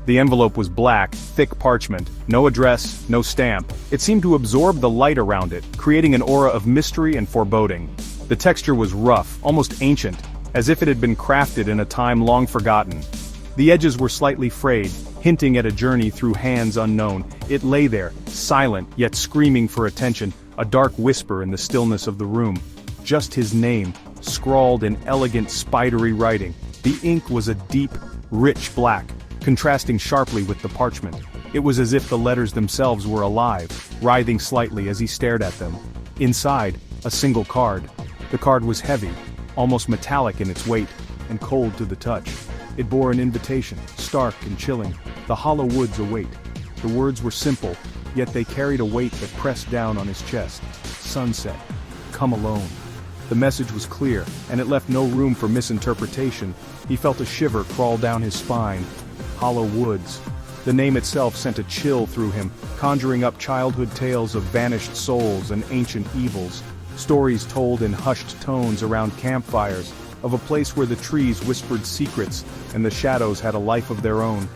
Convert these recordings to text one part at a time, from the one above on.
The envelope was black, thick parchment, no address, no stamp. It seemed to absorb the light around it, creating an aura of mystery and foreboding. The texture was rough, almost ancient, as if it had been crafted in a time long forgotten. The edges were slightly frayed, hinting at a journey through hands unknown. It lay there, silent yet screaming for attention, a dark whisper in the stillness of the room. Just his name, scrawled in elegant spidery writing. The ink was a deep, rich black, contrasting sharply with the parchment. It was as if the letters themselves were alive, writhing slightly as he stared at them. Inside, a single card. The card was heavy, almost metallic in its weight, and cold to the touch. It bore an invitation, stark and chilling. The hollow woods await. The words were simple, yet they carried a weight that pressed down on his chest. Sunset. Come alone. The message was clear, and it left no room for misinterpretation. He felt a shiver crawl down his spine. Hollow woods. The name itself sent a chill through him, conjuring up childhood tales of vanished souls and ancient evils. Stories told in hushed tones around campfires, of a place where the trees whispered secrets and the shadows had a life of their own.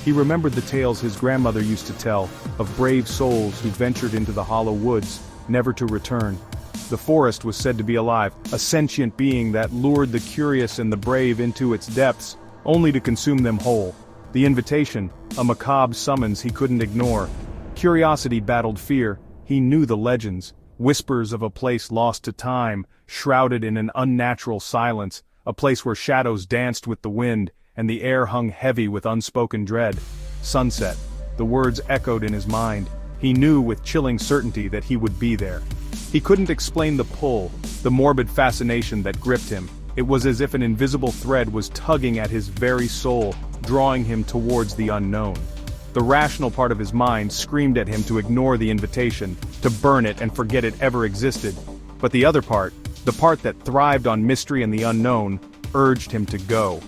He remembered the tales his grandmother used to tell, of brave souls who ventured into the hollow woods, never to return. The forest was said to be alive, a sentient being that lured the curious and the brave into its depths, only to consume them whole. The invitation, a macabre summons he couldn't ignore. Curiosity battled fear. He knew the legends, whispers of a place lost to time, shrouded in an unnatural silence, a place where shadows danced with the wind, and the air hung heavy with unspoken dread. Sunset. The words echoed in his mind. He knew with chilling certainty that he would be there. He couldn't explain the pull, the morbid fascination that gripped him. It was as if an invisible thread was tugging at his very soul, drawing him towards the unknown. The rational part of his mind screamed at him to ignore the invitation, to burn it and forget it ever existed. But the other part, the part that thrived on mystery and the unknown, urged him to go.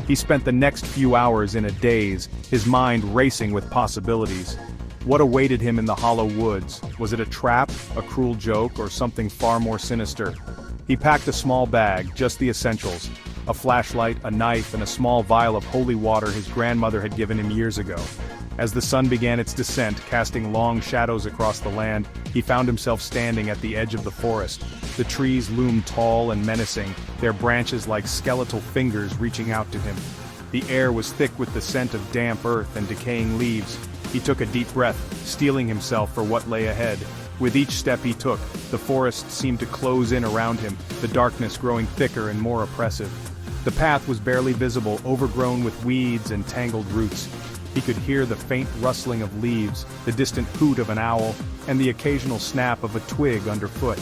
He spent the next few hours in a daze, his mind racing with possibilities. What awaited him in the hollow woods? Was it a trap, a cruel joke, or something far more sinister? He packed a small bag, just the essentials. A flashlight, a knife, and a small vial of holy water his grandmother had given him years ago. As the sun began its descent, casting long shadows across the land, he found himself standing at the edge of the forest. The trees loomed tall and menacing, their branches like skeletal fingers reaching out to him. The air was thick with the scent of damp earth and decaying leaves. He took a deep breath, steeling himself for what lay ahead. With each step he took, the forest seemed to close in around him, the darkness growing thicker and more oppressive. The path was barely visible, overgrown with weeds and tangled roots. He could hear the faint rustling of leaves, the distant hoot of an owl, and the occasional snap of a twig underfoot.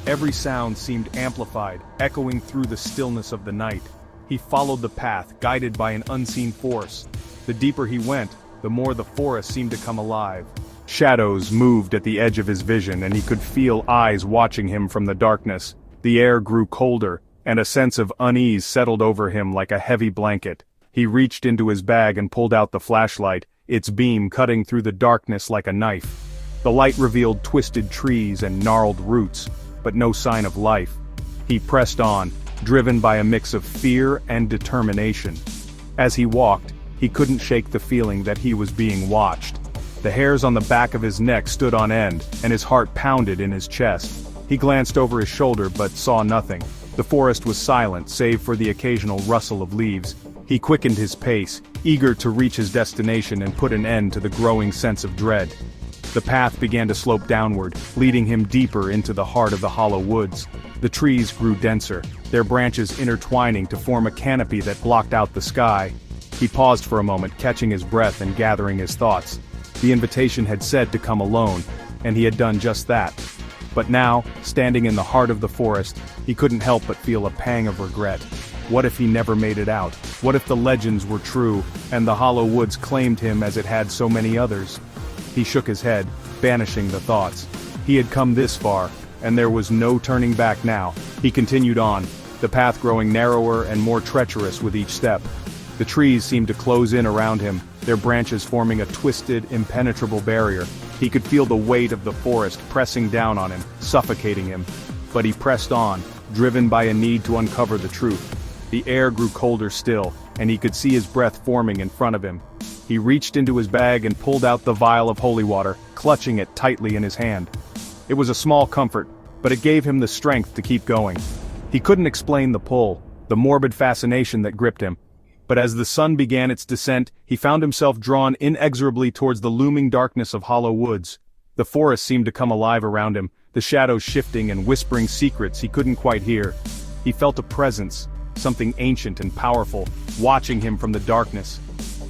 Every sound seemed amplified, echoing through the stillness of the night. He followed the path, guided by an unseen force. The deeper he went, the more the forest seemed to come alive. Shadows moved at the edge of his vision, and he could feel eyes watching him from the darkness. The air grew colder, and a sense of unease settled over him like a heavy blanket. He reached into his bag and pulled out the flashlight, its beam cutting through the darkness like a knife. The light revealed twisted trees and gnarled roots, but no sign of life. He pressed on, driven by a mix of fear and determination. As he walked, he couldn't shake the feeling that he was being watched. The hairs on the back of his neck stood on end, and his heart pounded in his chest. He glanced over his shoulder but saw nothing. The forest was silent, save for the occasional rustle of leaves. He quickened his pace, eager to reach his destination and put an end to the growing sense of dread. The path began to slope downward, leading him deeper into the heart of the hollow woods. The trees grew denser, their branches intertwining to form a canopy that blocked out the sky. He paused for a moment, catching his breath and gathering his thoughts. The invitation had said to come alone, and he had done just that. But now, standing in the heart of the forest, he couldn't help but feel a pang of regret. What if he never made it out? What if the legends were true, and the hollow woods claimed him as it had so many others? He shook his head, banishing the thoughts. He had come this far, and there was no turning back now. He continued on, the path growing narrower and more treacherous with each step. The trees seemed to close in around him, their branches forming a twisted, impenetrable barrier. He could feel the weight of the forest pressing down on him, suffocating him. But he pressed on, driven by a need to uncover the truth. The air grew colder still, and he could see his breath forming in front of him. He reached into his bag and pulled out the vial of holy water, clutching it tightly in his hand. It was a small comfort, but it gave him the strength to keep going. He couldn't explain the pull, the morbid fascination that gripped him. But as the sun began its descent, he found himself drawn inexorably towards the looming darkness of hollow woods. The forest seemed to come alive around him, the shadows shifting and whispering secrets he couldn't quite hear. He felt a presence, something ancient and powerful, watching him from the darkness.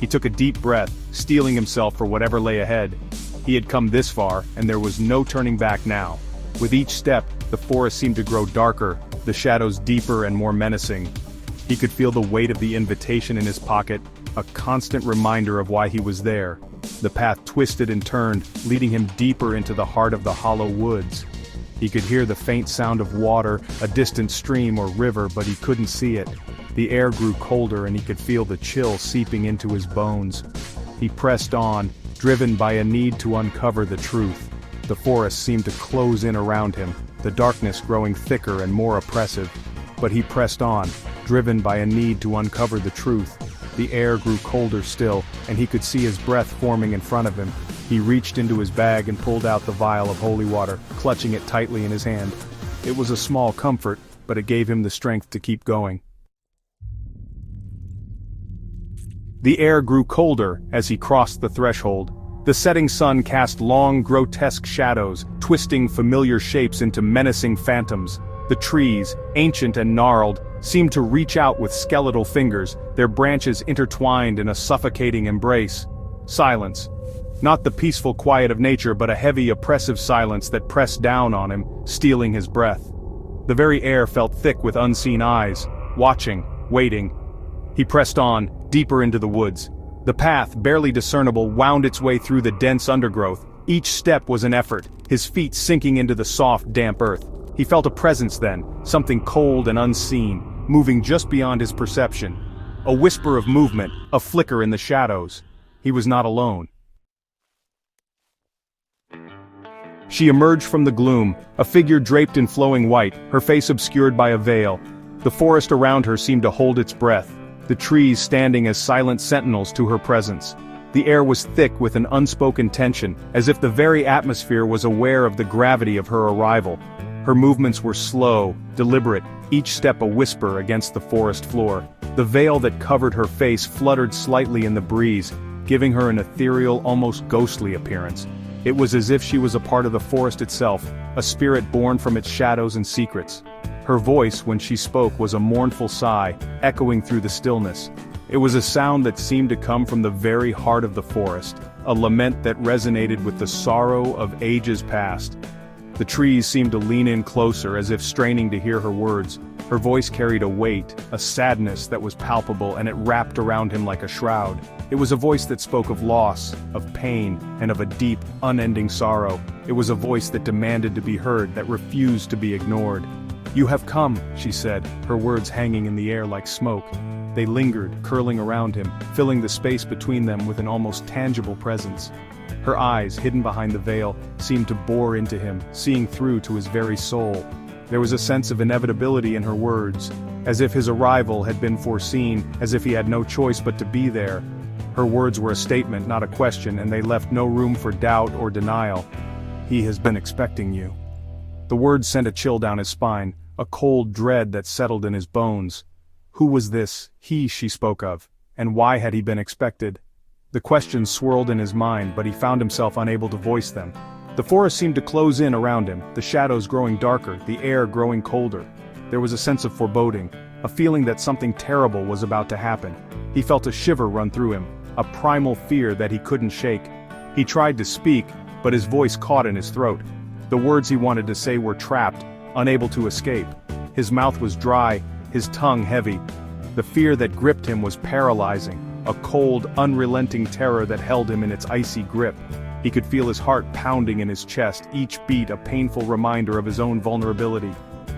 He took a deep breath, steeling himself for whatever lay ahead. He had come this far, and there was no turning back now. With each step, the forest seemed to grow darker, the shadows deeper and more menacing. He could feel the weight of the invitation in his pocket, a constant reminder of why he was there. The path twisted and turned, leading him deeper into the heart of the hollow woods. He could hear the faint sound of water, a distant stream or river, but he couldn't see it. The air grew colder and he could feel the chill seeping into his bones. He pressed on, driven by a need to uncover the truth. The forest seemed to close in around him, the darkness growing thicker and more oppressive. But he pressed on, driven by a need to uncover the truth. The air grew colder still, and he could see his breath forming in front of him. He reached into his bag and pulled out the vial of holy water, clutching it tightly in his hand. It was a small comfort, but it gave him the strength to keep going. The air grew colder as he crossed the threshold. The setting sun cast long, grotesque shadows, twisting familiar shapes into menacing phantoms. The trees, ancient and gnarled, seemed to reach out with skeletal fingers, their branches intertwined in a suffocating embrace. Silence. Not the peaceful quiet of nature, but a heavy, oppressive silence that pressed down on him, stealing his breath. The very air felt thick with unseen eyes, watching, waiting. He pressed on, deeper into the woods. The path, barely discernible, wound its way through the dense undergrowth. Each step was an effort, his feet sinking into the soft, damp earth. He felt a presence then, something cold and unseen, moving just beyond his perception. A whisper of movement, a flicker in the shadows. He was not alone. She emerged from the gloom, a figure draped in flowing white, her face obscured by a veil. The forest around her seemed to hold its breath, the trees standing as silent sentinels to her presence. The air was thick with an unspoken tension, as if the very atmosphere was aware of the gravity of her arrival. Her movements were slow, deliberate, each step a whisper against the forest floor. The veil that covered her face fluttered slightly in the breeze, giving her an ethereal, almost ghostly appearance. It was as if she was a part of the forest itself, a spirit born from its shadows and secrets. Her voice, when she spoke, was a mournful sigh, echoing through the stillness. It was a sound that seemed to come from the very heart of the forest, a lament that resonated with the sorrow of ages past. The trees seemed to lean in closer, as if straining to hear her words. Her voice carried a weight, a sadness that was palpable, and it wrapped around him like a shroud. It was a voice that spoke of loss, of pain, and of a deep, unending sorrow. It was a voice that demanded to be heard, that refused to be ignored. "You have come," she said, her words hanging in the air like smoke. They lingered, curling around him, filling the space between them with an almost tangible presence. Her eyes, hidden behind the veil, seemed to bore into him, seeing through to his very soul. There was a sense of inevitability in her words, as if his arrival had been foreseen, as if he had no choice but to be there. Her words were a statement, not a question, and they left no room for doubt or denial. "He has been expecting you." The words sent a chill down his spine, a cold dread that settled in his bones. Who was this he she spoke of, and why had he been expected? The questions swirled in his mind, but he found himself unable to voice them. The forest seemed to close in around him, the shadows growing darker, the air growing colder. There was a sense of foreboding, a feeling that something terrible was about to happen. He felt a shiver run through him, a primal fear that he couldn't shake. He tried to speak, but his voice caught in his throat. The words he wanted to say were trapped, unable to escape. His mouth was dry, his tongue heavy. The fear that gripped him was paralyzing, a cold, unrelenting terror that held him in its icy grip. He could feel his heart pounding in his chest, each beat a painful reminder of his own vulnerability.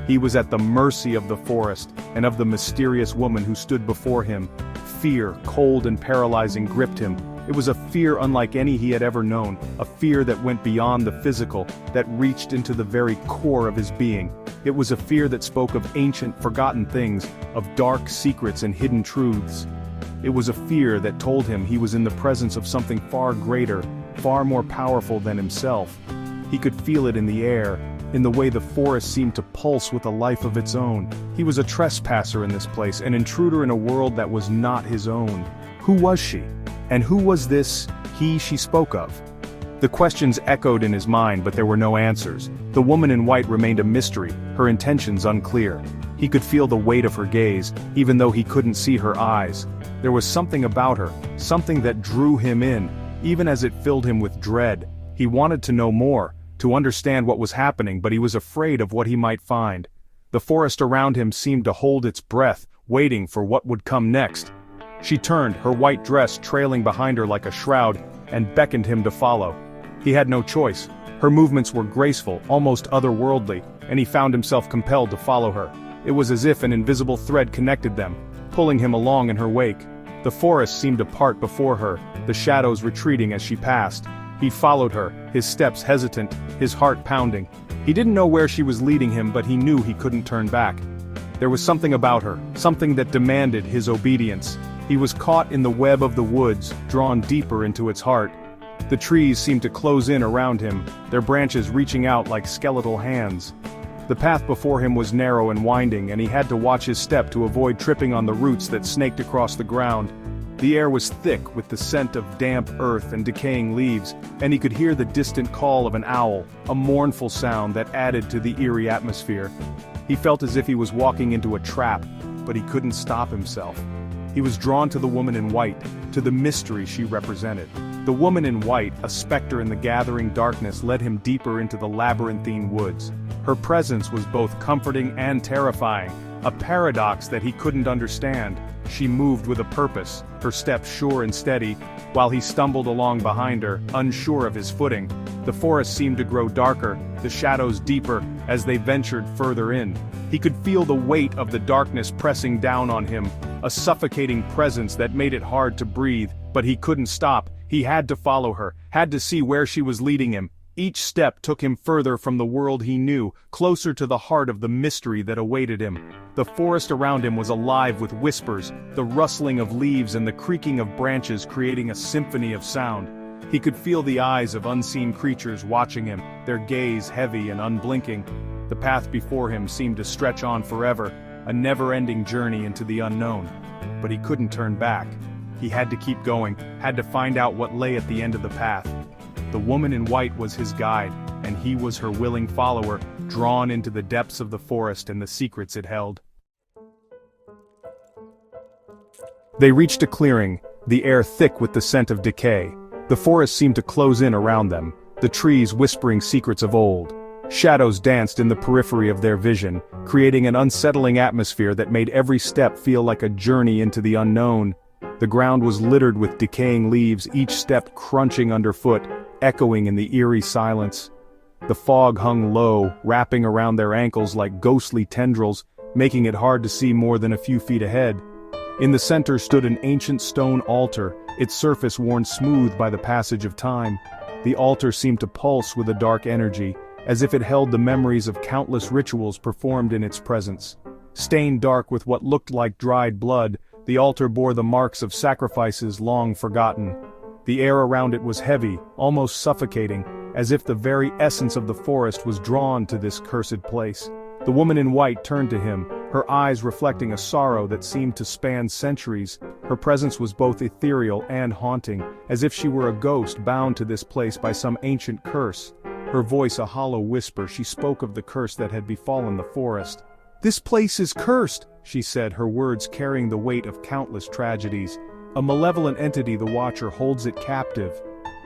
He was at the mercy of the forest, and of the mysterious woman who stood before him. Fear, cold and paralyzing, gripped him. It was a fear unlike any he had ever known, a fear that went beyond the physical, that reached into the very core of his being. It was a fear that spoke of ancient, forgotten things, of dark secrets and hidden truths. It was a fear that told him he was in the presence of something far greater, far more powerful than himself. He could feel it in the air, in the way the forest seemed to pulse with a life of its own. He was a trespasser in this place, an intruder in a world that was not his own. Who was she? And who was this he she spoke of? The questions echoed in his mind, but there were no answers. The woman in white remained a mystery, her intentions unclear. He could feel the weight of her gaze, even though he couldn't see her eyes. There was something about her, something that drew him in, even as it filled him with dread. He wanted to know more, to understand what was happening, but he was afraid of what he might find. The forest around him seemed to hold its breath, waiting for what would come next. She turned, her white dress trailing behind her like a shroud, and beckoned him to follow. He had no choice. Her movements were graceful, almost otherworldly, and he found himself compelled to follow her. It was as if an invisible thread connected them, pulling him along in her wake. The forest seemed to part before her, the shadows retreating as she passed. He followed her, his steps hesitant, his heart pounding. He didn't know where she was leading him, but he knew he couldn't turn back. There was something about her, something that demanded his obedience. He was caught in the web of the woods, drawn deeper into its heart. The trees seemed to close in around him, their branches reaching out like skeletal hands. The path before him was narrow and winding, and he had to watch his step to avoid tripping on the roots that snaked across the ground. The air was thick with the scent of damp earth and decaying leaves, and he could hear the distant call of an owl, a mournful sound that added to the eerie atmosphere. He felt as if he was walking into a trap, but he couldn't stop himself. He was drawn to the woman in white, to the mystery she represented. The woman in white, a specter in the gathering darkness, led him deeper into the labyrinthine woods. Her presence was both comforting and terrifying, a paradox that he couldn't understand. She moved with a purpose, her steps sure and steady, while he stumbled along behind her, unsure of his footing. The forest seemed to grow darker, the shadows deeper, as they ventured further in. He could feel the weight of the darkness pressing down on him, a suffocating presence that made it hard to breathe, but he couldn't stop. He had to follow her, had to see where she was leading him. Each step took him further from the world he knew, closer to the heart of the mystery that awaited him. The forest around him was alive with whispers, the rustling of leaves and the creaking of branches creating a symphony of sound. He could feel the eyes of unseen creatures watching him, their gaze heavy and unblinking. The path before him seemed to stretch on forever, a never-ending journey into the unknown. But he couldn't turn back. He had to keep going, had to find out what lay at the end of the path. The woman in white was his guide, and he was her willing follower, drawn into the depths of the forest and the secrets it held. They reached a clearing, the air thick with the scent of decay. The forest seemed to close in around them, the trees whispering secrets of old. Shadows danced in the periphery of their vision, creating an unsettling atmosphere that made every step feel like a journey into the unknown. The ground was littered with decaying leaves, each step crunching underfoot, echoing in the eerie silence. The fog hung low, wrapping around their ankles like ghostly tendrils, making it hard to see more than a few feet ahead. In the center stood an ancient stone altar, its surface worn smooth by the passage of time. The altar seemed to pulse with a dark energy, as if it held the memories of countless rituals performed in its presence. Stained dark with what looked like dried blood, the altar bore the marks of sacrifices long forgotten. The air around it was heavy, almost suffocating, as if the very essence of the forest was drawn to this cursed place. The woman in white turned to him, her eyes reflecting a sorrow that seemed to span centuries. Her presence was both ethereal and haunting, as if she were a ghost bound to this place by some ancient curse. Her voice a hollow whisper, she spoke of the curse that had befallen the forest. "This place is cursed," she said, her words carrying the weight of countless tragedies. "A malevolent entity, the Watcher, holds it captive."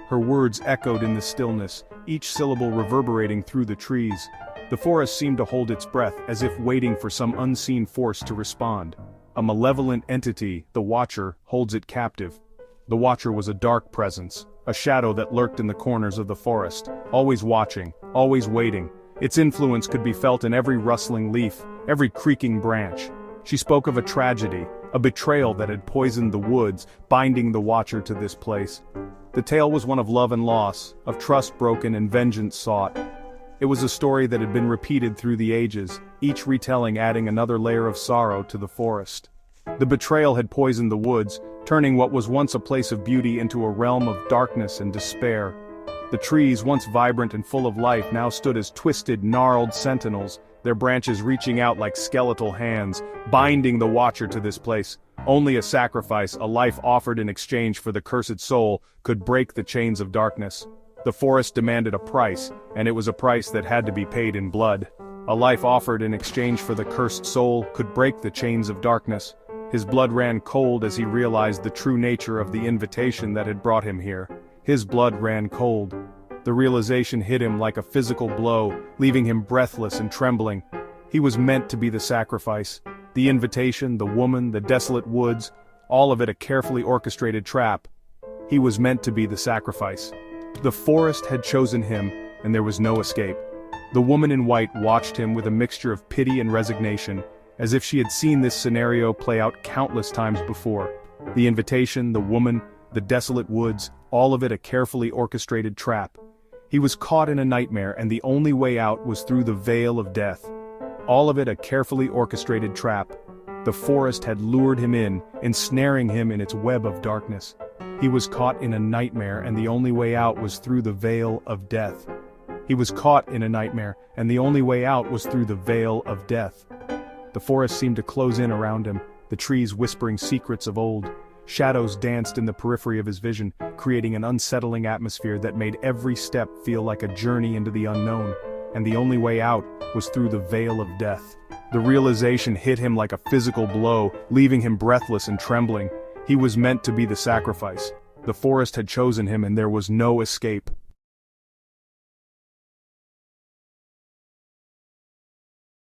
Her words echoed in the stillness, each syllable reverberating through the trees. The forest seemed to hold its breath, as if waiting for some unseen force to respond. A malevolent entity, the Watcher, holds it captive. The Watcher was a dark presence, a shadow that lurked in the corners of the forest, always watching, always waiting. Its influence could be felt in every rustling leaf, every creaking branch. She spoke of a tragedy, a betrayal that had poisoned the woods, binding the Watcher to this place. The tale was one of love and loss, of trust broken and vengeance sought. It was a story that had been repeated through the ages, each retelling adding another layer of sorrow to the forest. The betrayal had poisoned the woods, turning what was once a place of beauty into a realm of darkness and despair. The trees, once vibrant and full of life, now stood as twisted, gnarled sentinels, their branches reaching out like skeletal hands, binding the watcher to this place. Only a sacrifice, a life offered in exchange for the cursed soul, could break the chains of darkness. The forest demanded a price, and it was a price that had to be paid in blood. A life offered in exchange for the cursed soul could break the chains of darkness. His blood ran cold as he realized the true nature of the invitation that had brought him here. His blood ran cold. The realization hit him like a physical blow, leaving him breathless and trembling. He was meant to be the sacrifice. The invitation, the woman, the desolate woods, all of it a carefully orchestrated trap. He was meant to be the sacrifice. The forest had chosen him, and there was no escape. The woman in white watched him with a mixture of pity and resignation, as if she had seen this scenario play out countless times before. The invitation, the woman, the desolate woods, all of it a carefully orchestrated trap. He was caught in a nightmare, and the only way out was through the veil of death. All of it a carefully orchestrated trap. The forest had lured him in, ensnaring him in its web of darkness. He was caught in a nightmare, and the only way out was through the veil of death. He was caught in a nightmare, and the only way out was through the veil of death. The forest seemed to close in around him, the trees whispering secrets of old. Shadows danced in the periphery of his vision, creating an unsettling atmosphere that made every step feel like a journey into the unknown. And the only way out was through the veil of death. The realization hit him like a physical blow, leaving him breathless and trembling. He was meant to be the sacrifice. The forest had chosen him, and there was no escape.